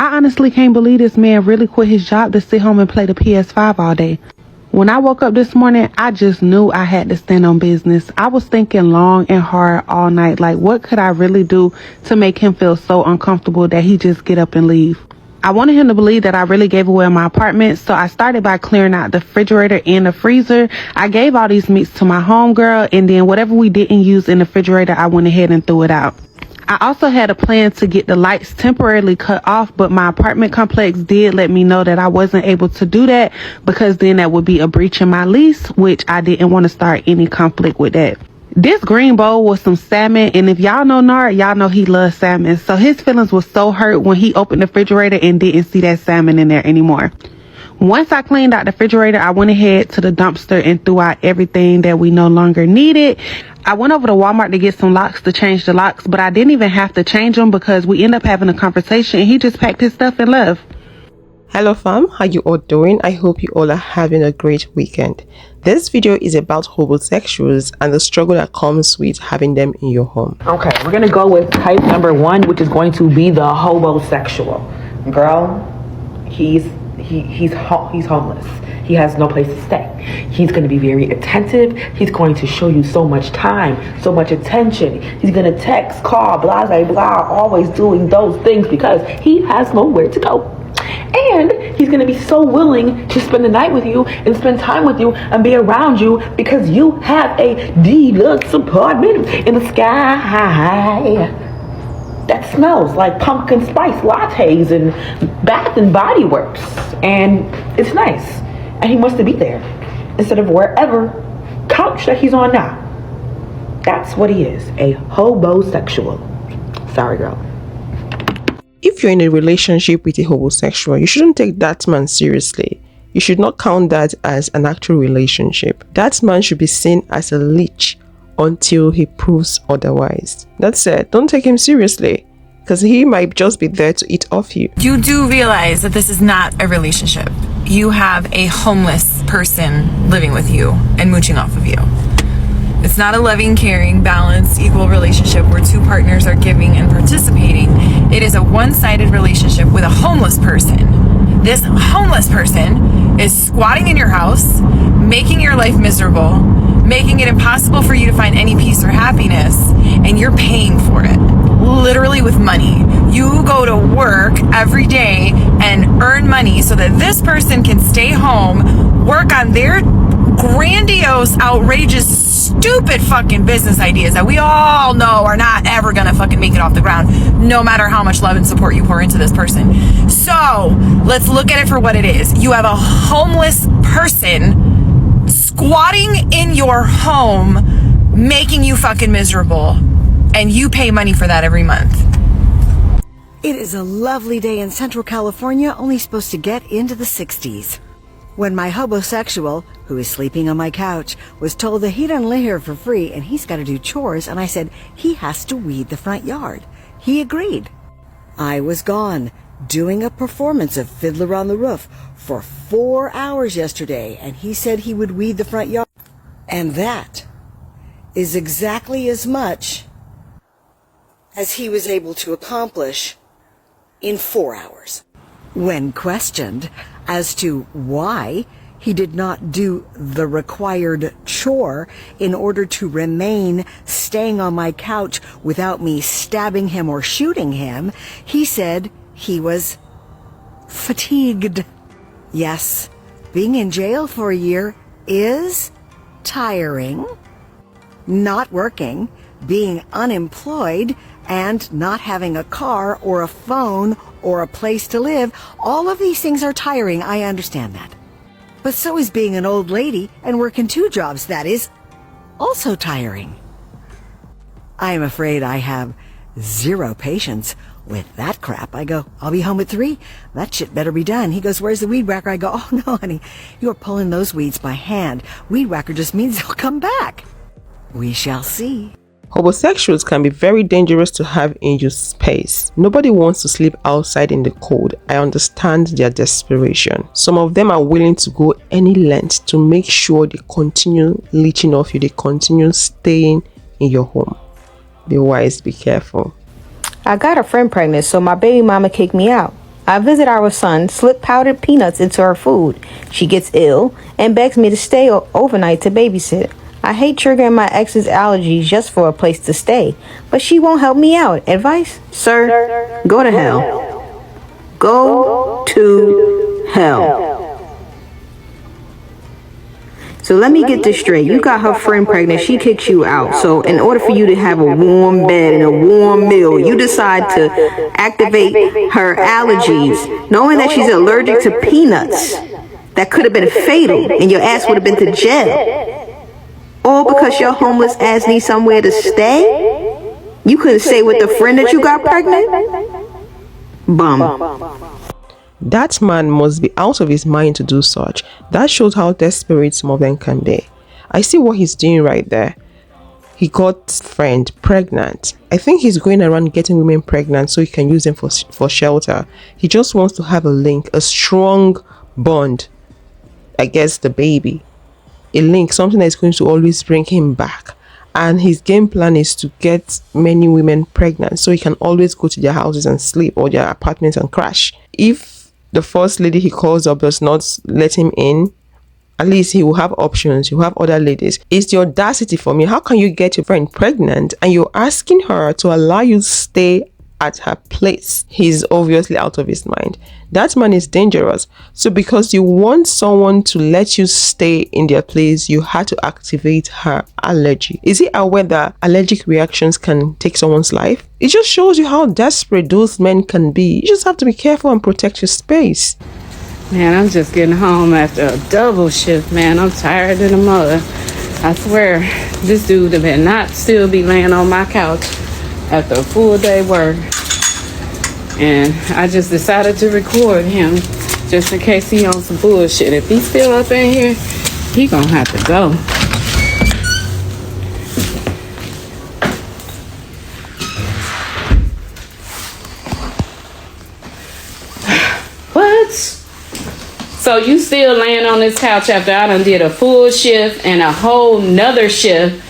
I honestly can't believe this man really quit his job to sit home and play the PS5 all day. When I woke up this morning, I just knew I had to stand on business. I was thinking long and hard all night, like what could I really do to make him feel so uncomfortable that he just get up and leave. I wanted him to believe that I really gave away my apartment, so I started by clearing out the refrigerator and the freezer. I gave all these meats to my homegirl, and then whatever we didn't use in the refrigerator, I went ahead and threw it out. I also had a plan to get the lights temporarily cut off, but my apartment complex did let me know that I wasn't able to do that because then that would be a breach in my lease, which I didn't want to start any conflict with that. This green bowl was some salmon, and if y'all know Nard, y'all know he loves salmon. So his feelings was so hurt when he opened the refrigerator and didn't see that salmon in there anymore. Once I cleaned out the refrigerator, I went ahead to the dumpster and threw out everything that we no longer needed. I went over to Walmart to get some locks to change the locks, but I didn't even have to change them because we ended up having a conversation and he just packed his stuff and left. Hello fam, how you all doing? I hope you all are having a great weekend. This video is about hobosexuals and the struggle that comes with having them in your home. Okay, we're gonna go with type number 1, which is going to be the hobosexual. Girl, he's homeless. He has no place to stay. He's going to be very attentive. He's going to show you so much time, so much attention. He's going to text, call, blah, blah, blah, always doing those things because he has nowhere to go. And he's going to be so willing to spend the night with you and spend time with you and be around you because you have a deluxe apartment in the sky that smells like pumpkin spice lattes and Bath and Body Works, and it's nice, and he wants to be there instead of wherever couch that he's on now. That's what he is, a hobosexual. Sorry, girl. If you're in a relationship with a hobosexual, you shouldn't take that man seriously. You should not count that as an actual relationship. That man should be seen as a leech until he proves otherwise. That's it. Don't take him seriously because he might just be there to eat off you. You do realize that this is not a relationship. You have a homeless person living with you and mooching off of you. It's not a loving, caring, balanced, equal relationship where two partners are giving and participating. It is a one-sided relationship with a homeless person. This homeless person is squatting in your house, making your life miserable, making it impossible for you to find any peace or happiness, and you're paying for it, literally with money. You go to work every day and earn money so that this person can stay home, work on their grandiose, outrageous, stupid fucking business ideas that we all know are not ever gonna fucking make it off the ground, no matter how much love and support you pour into this person. So let's look at it for what it is. You have a homeless person squatting in your home, making you fucking miserable, and you pay money for that every month. It is a lovely day in Central California, only supposed to get into the 60s. When my hobosexual, who is sleeping on my couch, was told that he doesn't live here for free and he's got to do chores, and I said he has to weed the front yard. He agreed. I was gone, doing a performance of Fiddler on the Roof for 4 hours yesterday, and he said he would weed the front yard. And that is exactly as much as he was able to accomplish in 4 hours. When questioned as to why he did not do the required chore in order to remain staying on my couch without me stabbing him or shooting him, he said he was fatigued. Yes, being in jail for a year is tiring. Not working, being unemployed, and not having a car or a phone or a place to live, all of these things are tiring. I understand that. But so is being an old lady and working 2 jobs. That is also tiring. I am afraid I have 0 patience with that crap. I go, I'll be home at 3. That shit better be done. He goes, where's the weed whacker? I go, oh no, honey, you're pulling those weeds by hand. Weed whacker just means they'll come back. We shall see. Hobosexuals can be very dangerous to have in your space. Nobody wants to sleep outside in the cold. I understand their desperation. Some of them are willing to go any length to make sure they continue leeching off you, they continue staying in your home. Be wise, be careful. I got a friend pregnant, so my baby mama kicked me out. I visit our son, slip powdered peanuts into her food. She gets ill and begs me to stay overnight to babysit. I hate triggering my ex's allergies just for a place to stay, but she won't help me out. Advice? Sir, go to hell. Go to hell. So let me get this straight. You got her friend pregnant. She kicks you out. So in order for you to have a warm bed and a warm meal, you decide to activate her allergies, knowing that she's allergic to peanuts. That could have been fatal, and your ass would have been to jail. All because your homeless ass needs somewhere to stay? You couldn't stay with the friend that you got pregnant? Bum. That man must be out of his mind to do such. That shows how desperate some of them can be. I see what he's doing right there. He got friend pregnant. I think he's going around getting women pregnant so he can use them for shelter. He just wants to have a link, a strong bond against the baby. A link, something that is going to always bring him back. And his game plan is to get many women pregnant so he can always go to their houses and sleep, or their apartments and crash. If the first lady he calls up does not let him in, at least he will have options. He will have other ladies. It's the audacity for me. How can you get your friend pregnant and you're asking her to allow you to stay at her place? He's obviously out of his mind. That man is dangerous. So because you want someone to let you stay in their place, you had to activate her allergy. Is he aware that allergic reactions can take someone's life? It just shows you how desperate those men can be. You just have to be careful and protect your space. Man, I'm just getting home after a double shift, man. I'm tired in the mother. I swear, this dude better not still be laying on my couch after a full day work. And I just decided to record him just in case he on some bullshit. If he's still up in here, he gonna have to go. What? So you still laying on this couch after I done did a full shift and a whole nother shift?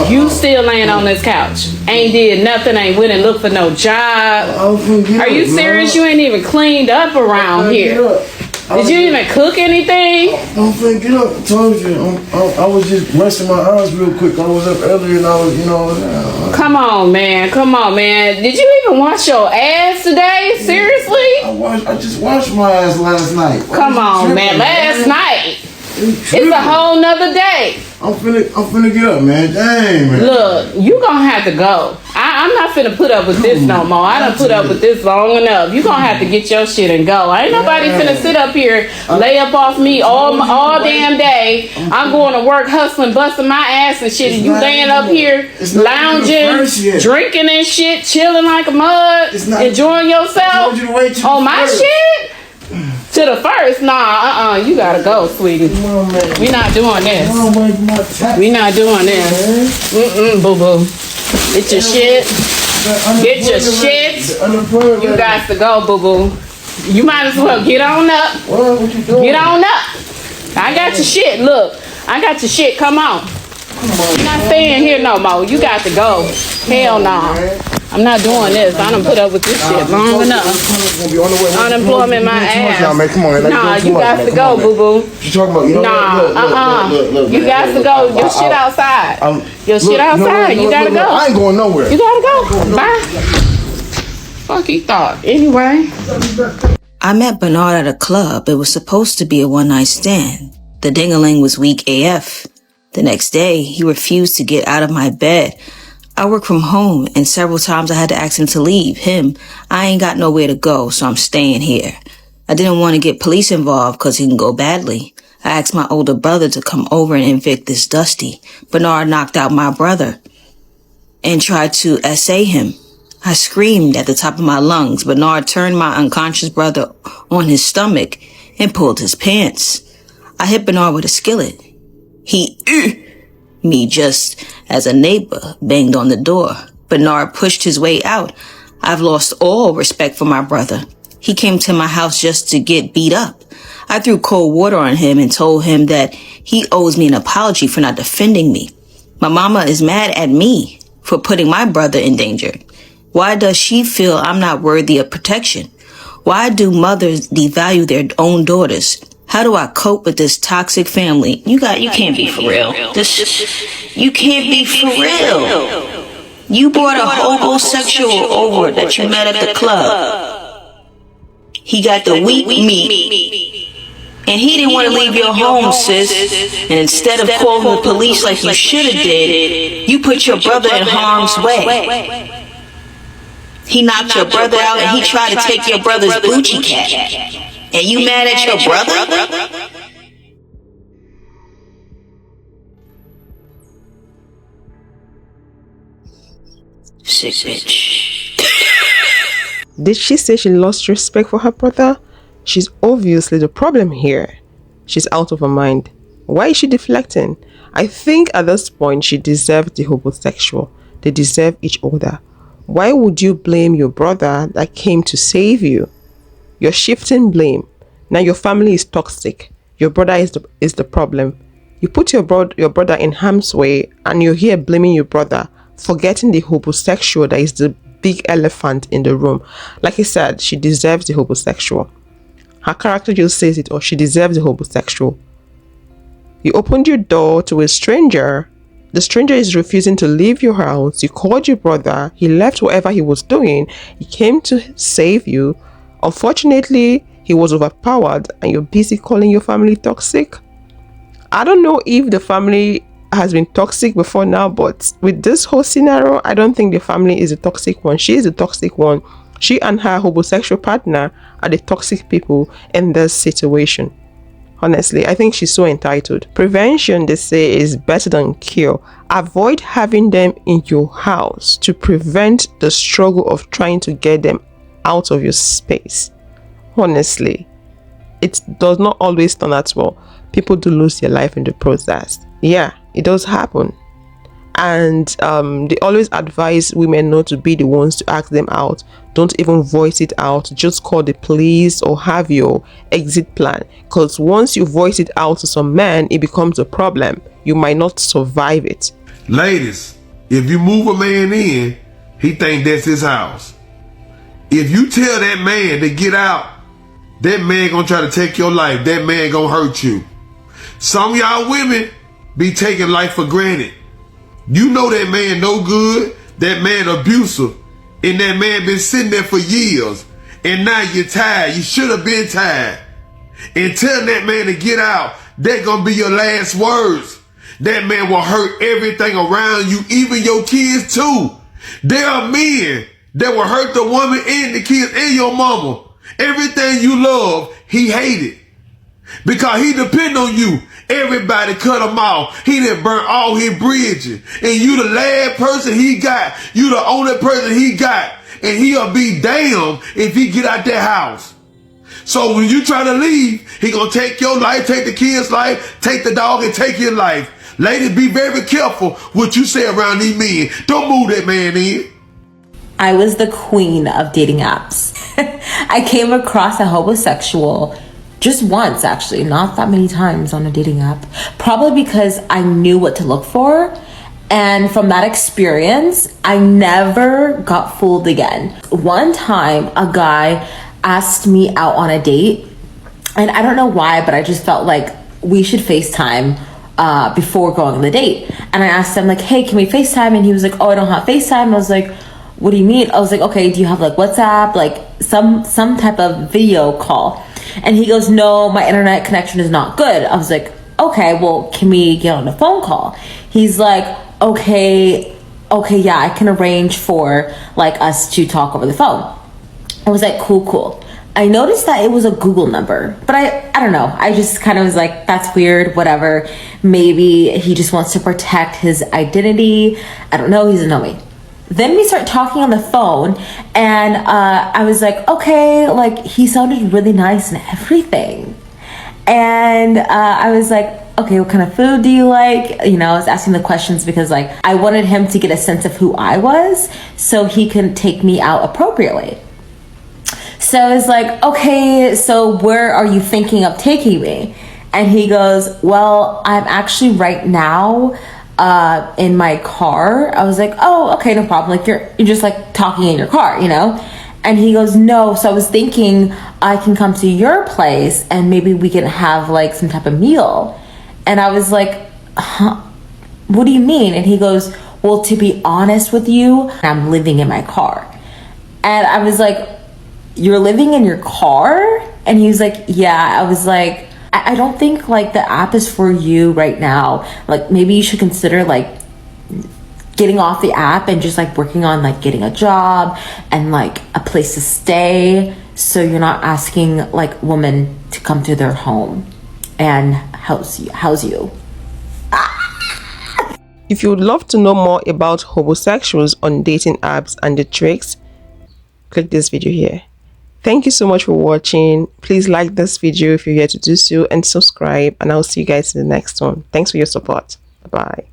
You still laying on this couch? Ain't did nothing, ain't went and looked for no job. Are you serious? You ain't even cleaned up around here. Did you even cook anything? I'm finna get up. I told you. I was just resting my eyes real quick. I was up earlier and I was, Come on, man. Come on, man. Did you even wash your ass today? Seriously? I just washed my ass last night. Come on, man. Last night. It's a whole nother day. I'm finna get up, man. Dang, man. Look, you gonna have to go. I'm not finna put up with this no more. I done put up with this long enough. You gonna have to get your shit and go. Ain't nobody finna sit up here, lay up off me all damn day. I'm going to work hustling, busting my ass and shit. And you laying up here, lounging, drinking and shit, chilling like a mug, enjoying yourself on my shit? To the first? Nah, you gotta go, sweetie. We not doing this. We not doing this. Boo-boo. Get your shit. Get your shit. You got to go, boo-boo. You might as well get on up. Get on up. I got your shit. Look, I got your shit. Come on. You're not staying here no more. You got to go. Hell no. I'm not doing this. I done put up with this shit long enough. Unemployment my ass. Nah, you got to go, boo-boo. You got to go. Your shit outside. Your shit outside. You gotta go. I ain't going nowhere. You gotta go. Bye. Fuck you thought. Anyway. I met Bernard at a club. It was supposed to be a one-night stand. The ding-a-ling was weak AF. The next day, he refused to get out of my bed. I work from home, and several times I had to ask him to leave. I ain't got nowhere to go, so I'm staying here. I didn't want to get police involved because he can go badly. I asked my older brother to come over and evict this Dusty. Bernard knocked out my brother and tried to essay him. I screamed at the top of my lungs. Bernard turned my unconscious brother on his stomach and pulled his pants. I hit Bernard with a skillet. He me just as a neighbor banged on the door. Bernard pushed his way out. I've lost all respect for my brother. He came to my house just to get beat up. I threw cold water on him and told him that he owes me an apology for not defending me. My mama is mad at me for putting my brother in danger. Why does she feel I'm not worthy of protection? Why do mothers devalue their own daughters? How do I cope with this toxic family? You can't be for real. You can't be for real. You brought a homosexual over that you met at the club. He got the weak meat. And he didn't want to leave your home, sis. And instead of calling the police like you should have did, you put your brother in harm's way. He knocked your brother out and he tried to take your brother's Gucci cat. And you mad at your brother? Sick bitch. Did she say she lost respect for her brother? She's obviously the problem here. She's out of her mind. Why is she deflecting? I think at this point she deserves the homosexual. They deserve each other. Why would you blame your brother that came to save you? You're shifting blame. Now your family is toxic. Your brother is the problem. You put your brother in harm's way and you're here blaming your brother, forgetting the homosexual that is the big elephant in the room. Like I said, she deserves the homosexual. Her character just says it, or she deserves the homosexual. You opened your door to a stranger. The stranger is refusing to leave your house. You called your brother. He left whatever he was doing. He came to save you. Unfortunately, he was overpowered and you're busy calling your family toxic. I don't know if the family has been toxic before now, but with this whole scenario, I don't think the family is a toxic one. She is a toxic one. She and her homosexual partner are the toxic people in this situation. Honestly, I think she's so entitled. Prevention, they say, is better than cure. Avoid having them in your house to prevent the struggle of trying to get them out of your space. Honestly, it does not always turn out well. People do lose their life in the process. Yeah, it does happen. And they always advise women not to be the ones to ask them out. Don't even voice it out. Just call the police or have your exit plan. Because once you voice it out to some man, it becomes a problem. You might not survive it. Ladies, if you move a man in, he think that's his house. If you tell that man to get out, that man gonna try to take your life. That man gonna hurt you. Some of y'all women be taking life for granted. You know that man no good, that man abusive, and that man been sitting there for years, and now you're tired. You should have been tired. And tell that man to get out. That gonna be your last words. That man will hurt everything around you, even your kids too. There are men that will hurt the woman and the kids and your mama. Everything you love, he hated. Because he depend on you. Everybody cut him off. He done burnt all his bridges. And you the last person he got. You the only person he got. And he'll be damned if he get out that house. So when you try to leave, he gonna take your life, take the kid's life, take the dog, and take your life. Ladies, be very careful what you say around these men. Don't move that man in. I was the queen of dating apps. I came across a homosexual just once, actually, not that many times on a dating app. Probably because I knew what to look for. And from that experience, I never got fooled again. One time, a guy asked me out on a date. And I don't know why, but I just felt like we should FaceTime before going on the date. And I asked him, like, hey, can we FaceTime? And he was like, oh, I don't have FaceTime. I was like, what do you mean? I was like, okay, do you have like WhatsApp, like some type of video call? And he goes, no, my internet connection is not good. I was like, okay, well, can we get on a phone call? He's like, okay, yeah, I can arrange for like us to talk over the phone. I was like, cool. I noticed that it was a Google number, but I don't know. I just kind of was like, that's weird, whatever. Maybe he just wants to protect his identity. I don't know, he doesn't know me. Then we start talking on the phone, and I was like, okay, like he sounded really nice and everything. And I was like, okay, what kind of food do you like? You know, I was asking the questions because like I wanted him to get a sense of who I was so he can take me out appropriately. So I was like, okay, so where are you thinking of taking me? And he goes, well, I'm actually right now in my car. I was like, oh, okay, no problem. Like you're just like talking in your car, you know? And he goes, no. So I was thinking I can come to your place and maybe we can have like some type of meal. And I was like, huh? What do you mean? And he goes, well, to be honest with you, I'm living in my car. And I was like, you're living in your car? And he was like, yeah. I was like, I don't think like the app is for you right now. Like maybe you should consider like getting off the app and just like working on like getting a job and like a place to stay, so you're not asking like women to come to their home and house you. If you would love to know more about homosexuals on dating apps and the tricks, click this video here. Thank you so much for watching. Please like this video if you're here to do so, and subscribe, and I'll see you guys in the next one. Thanks for your support. Bye.